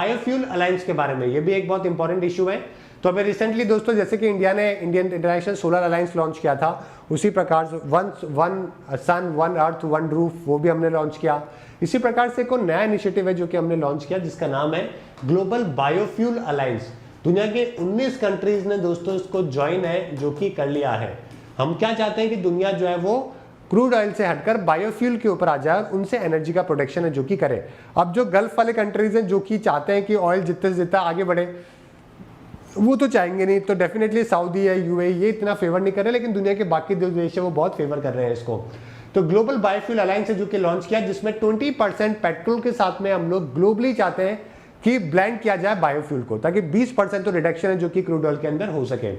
Biofuel alliance के बारे में, ये भी एक बहुत इंपॉर्टेंट इशू है। तो अभी रिसेंटली दोस्तों जैसे कि इंडिया ने Indian international solar alliance launch किया था, उसी प्रकार से one sun one earth one roof वो भी हमने लॉन्च किया। इसी प्रकार से एक नया इनिशिएटिव है जो कि हमने लॉन्च किया जिसका नाम है ग्लोबल बायोफ्यूल अलायंस। दुनिया के 19 कंट्रीज ने दोस्तों इसको ज्वाइन है जो कि कर लिया है। हम क्या चाहते हैं कि दुनिया जो है वो क्रूड ऑयल से हटकर बायोफ्यूल के ऊपर आ जाए, उनसे एनर्जी का प्रोडक्शन है जो कि करे। अब जो गल्फ वाले कंट्रीज हैं जो कि चाहते हैं कि ऑयल जितने से जितना आगे बढ़े, वो तो चाहेंगे नहीं, तो डेफिनेटली सऊदी है, यूएई, ये इतना फेवर नहीं कर रहे, लेकिन दुनिया के बाकी जो देश है वो बहुत फेवर कर रहे हैं इसको। तो ग्लोबल बायोफ्यूल अलायंस है जो कि लॉन्च किया, जिसमें 20% पेट्रोल के साथ में हम लोग ग्लोबली चाहते हैं कि ब्लेंड किया जाए बायोफ्यूल को, ताकि 20% तो रिडक्शन है जो कि क्रूड ऑयल के अंदर हो सके।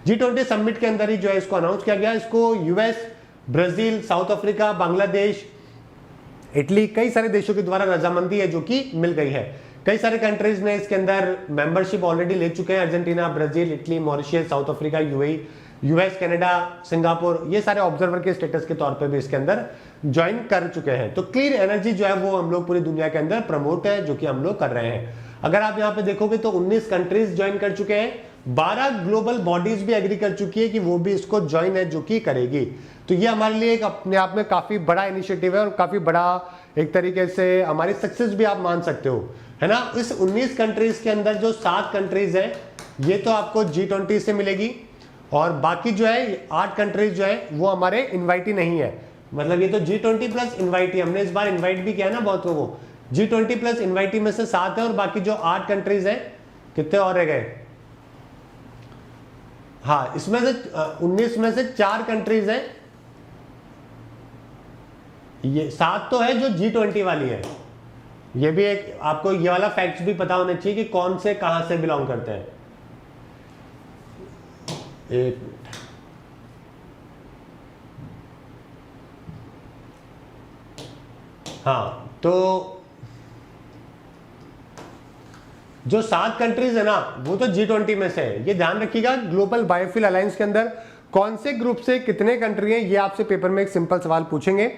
G20 समिट के अंदर ही जो है इसको अनाउंस किया गया। इसको US, Brazil, south Africa, Bangladesh, Italy, कई सारे देशों के द्वारा रजामंदी है जो कि मिल गई है। कई सारे कंट्रीज ने इसके अंदर मेंबरशिप ऑलरेडी ले चुके हैं। Argentina, Brazil, Italy, Mauritius, south Africa, UAE, US, Canada, Singapore, ये सारे ऑब्जर्वर के स्टेटस के तौर पे भी इसके अंदर ज्वाइन कर चुके हैं। तो क्लीन एनर्जी जो है वो हम लोग पूरी दुनिया के अंदर प्रमोट है जो कि हम लोग कर रहे हैं। अगर आप यहाँ पे देखोगे तो 19 कंट्रीज ज्वाइन कर चुके हैं, 12 ग्लोबल बॉडीज भी एग्री कर चुकी है कि वो भी इसको ज्वाइन है जो कि करेगी। तो ये हमारे लिए एक अपने आप में काफी बड़ा इनिशिएटिव है और काफी बड़ा एक तरीके से हमारी सक्सेस भी आप मान सकते हो, है ना। इस 19 कंट्रीज के अंदर जो 7 कंट्रीज है ये तो आपको G20 से मिलेगी, और बाकी जो है 8 कंट्रीज जो है वो हमारे इनवाइटी नहीं है। मतलब ये तो G20 प्लस इनवाइटी, हमने इस बार इनवाइट भी किया ना बहुत लोगों को। G20 प्लस इनवाइटी में से 7 है, और बाकी जो 8 कंट्रीज है, कितने और रह गए? हाँ, इसमें से 19 में से 4 कंट्रीज है, ये 7 तो है जो G20 वाली है। ये भी एक आपको ये वाला फैक्ट्स भी पता होना चाहिए कि कौन से कहां से बिलोंग करते हैं। एक मिनट, हाँ, तो जो 7 कंट्रीज है ना वो तो G20 में से है। ये ध्यान रखिएगा ग्लोबल बायोफ्यूल अलायंस के अंदर कौन से ग्रुप से कितने कंट्री हैं, ये आपसे पेपर में एक सिंपल सवाल पूछेंगे।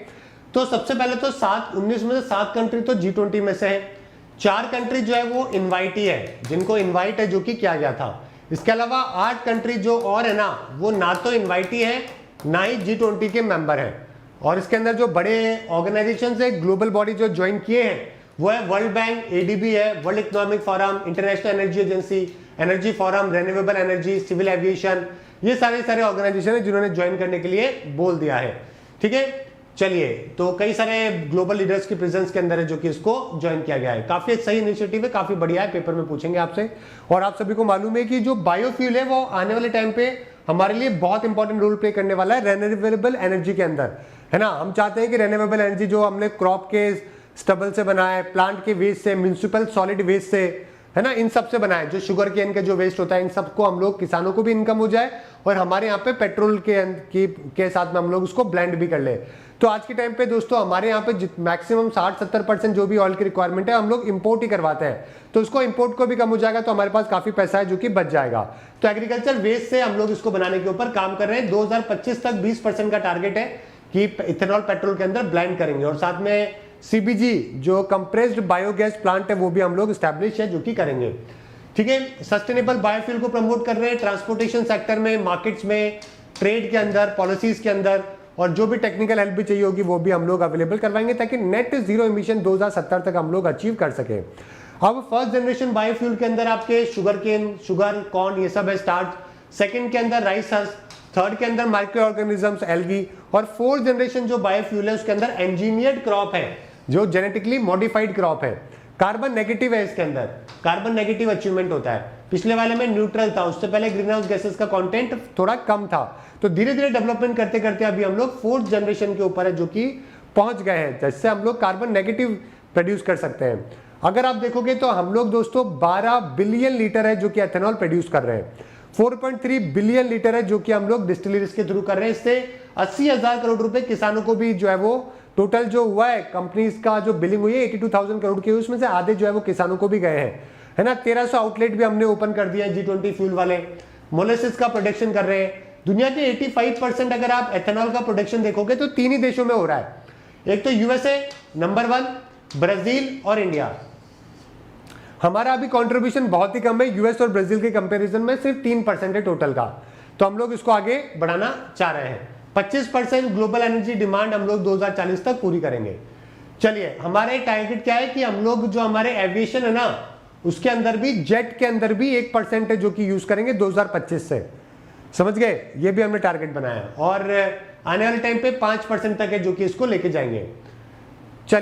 तो सबसे पहले तो 19 में से 7 कंट्री तो G20 में से है। 4 कंट्री जो है वो इनवाइटी है, जिनको इनवाइट है जो कि किया गया था। इसके अलावा 8 कंट्री जो और है ना वो ना तो इनवाइटी है ना ही G20 के मेंबर हैं। और इसके अंदर जो बड़े ऑर्गेनाइजेशन है, ग्लोबल बॉडी जो ज्वाइन किए हैं वो है वर्ल्ड बैंक, एडीबी है, world economic forum, international energy agency, energy forum, renewable energy, civil aviation, ये सारे ऑर्गेनाइजेशन है जिन्होंने ज्वाइन करने के लिए बोल दिया है। ठीक है, चलिए, तो कई सारे ग्लोबल लीडर्स की प्रेजेंस के अंदर है जो कि इसको ज्वाइन किया गया है। काफी सही इनिशिएटिव है, काफी बढ़िया है, पेपर में पूछेंगे आपसे। और आप सभी को मालूम है कि जो बायोफ्यूल है वो आने वाले टाइम पे हमारे लिए बहुत इंपॉर्टेंट रोल प्ले करने वाला है रिन्यूएबल एनर्जी के अंदर, है ना। हम चाहते हैं कि रिन्यूएबल एनर्जी जो हमने क्रॉप के स्टबल से बनाया है, प्लांट के वेस्ट से, म्युनिसिपल सॉलिड वेस्ट से, है ना, इन सब से बनाए, जो शुगर केन का जो वेस्ट होता है, इन सबको हम लोग किसानों को भी इनकम हो जाए और हमारे यहाँ पे पेट्रोल के साथ में हम लोग उसको ब्लेंड भी कर ले। तो आज के टाइम पे दोस्तों हमारे यहाँ पे मैक्सिमम 60-70% जो भी ऑयल की रिक्वायरमेंट है हम लोग इंपोर्ट ही करवाते हैं। तो उसको इंपोर्ट को भी कम हो जाएगा तो हमारे पास काफी पैसा है जो कि बच जाएगा। तो एग्रीकल्चर वेस्ट से हम लोग इसको बनाने के ऊपर काम कर रहे हैं। 2025 तक 20% का टारगेट है कि इथेनॉल पेट्रोल के अंदर ब्लेंड करेंगे, और साथ में सीबीजी जो कंप्रेस्ड बायोगैस प्लांट है वो भी हम लोग एस्टैब्लिश है जो कि करेंगे। ठीक है, सस्टेनेबल बायोफ्यूल को प्रमोट कर रहे हैं ट्रांसपोर्टेशन सेक्टर में, मार्केट्स में, ट्रेड के अंदर, पॉलिसीज के अंदर, और जो भी टेक्निकल हेल्प भी चाहिए होगी वो भी हम लोग अवेलेबल करवाएंगे ताकि नेट जीरो इमिशन 2070 तक हम लोग अचीव कर सके। अब फर्स्ट जनरेशन बायोफ्यूल के अंदर आपके शुगर केन, शुगर, कॉर्न, ये सब है स्टार्च। सेकंड के अंदर राइस हस्क, थर्ड के अंदर माइक्रो ऑर्गेनिजम्स, एल्गी, और फोर्थ जनरेशन जो बायोफ्यूल है उसके अंदर इंजीनियर्ड क्रॉप है, जो जेनेटिकली मॉडिफाइड क्रॉप है। कार्बन नेगेटिव है, इसके अंदर कार्बन नेगेटिव अचीवमेंट होता है। पिछले वाले में न्यूट्रल था, उससे पहले ग्रीन हाउस गैसेस का कंटेंट थोड़ा कम था। तो धीरे धीरे डेवलपमेंट करते करते अभी हम लोग फोर्थ जनरेशन के ऊपर है जो कि पहुंच गए हैं, जिससे हम लोग कार्बन नेगेटिव प्रोड्यूस कर सकते हैं। अगर आप देखोगे तो हम लोग दोस्तों 12 बिलियन लीटर है जो कि एथेनॉल प्रोड्यूस कर रहे हैं। 4.3 बिलियन लीटर है जो कि हम लोग डिस्टिलरीज के थ्रू कर रहे हैं। इससे 80,000 करोड़ रुपए किसानों को भी जो है वो टोटल जो हुआ है कंपनीज का जो बिलिंग हुई है 82,000 करोड़ की, उसमें से आधे जो है वो किसानों को भी गए हैं, है ना। 1300 आउटलेट भी हमने ओपन कर दिया है G20 फ्यूल वाले। मोलेसिस का प्रोडक्शन कर रहे हैं। दुनिया के 85% अगर आप एथेनॉल का प्रोडक्शन देखोगे तो 3 ही देशों में हो रहा है। एक तो यूएसए नंबर 1, ब्राजील और इंडिया। हमारा अभी कंट्रीब्यूशन बहुत ही कम है, यूएस और ब्राजील के कंपैरिजन में सिर्फ 3% है टोटल का, तो हम लोग इसको आगे बढ़ाना चाह रहे हैं। 25% ग्लोबल एनर्जी डिमांड हम लोग 2040 तक पूरी करेंगे। चलिए, हमारे टारगेट क्या है कि हम लोग जो हमारे एविएशन है ना, उसके अंदर भी, जेट के अंदर भी 1% है जो कि यूज करेंगे 2025 से। समझ गए, ये भी हमने टारगेट बनाया, और आने वाले टाइम पे 5% तक है जो कि इसको लेके जाएंगे।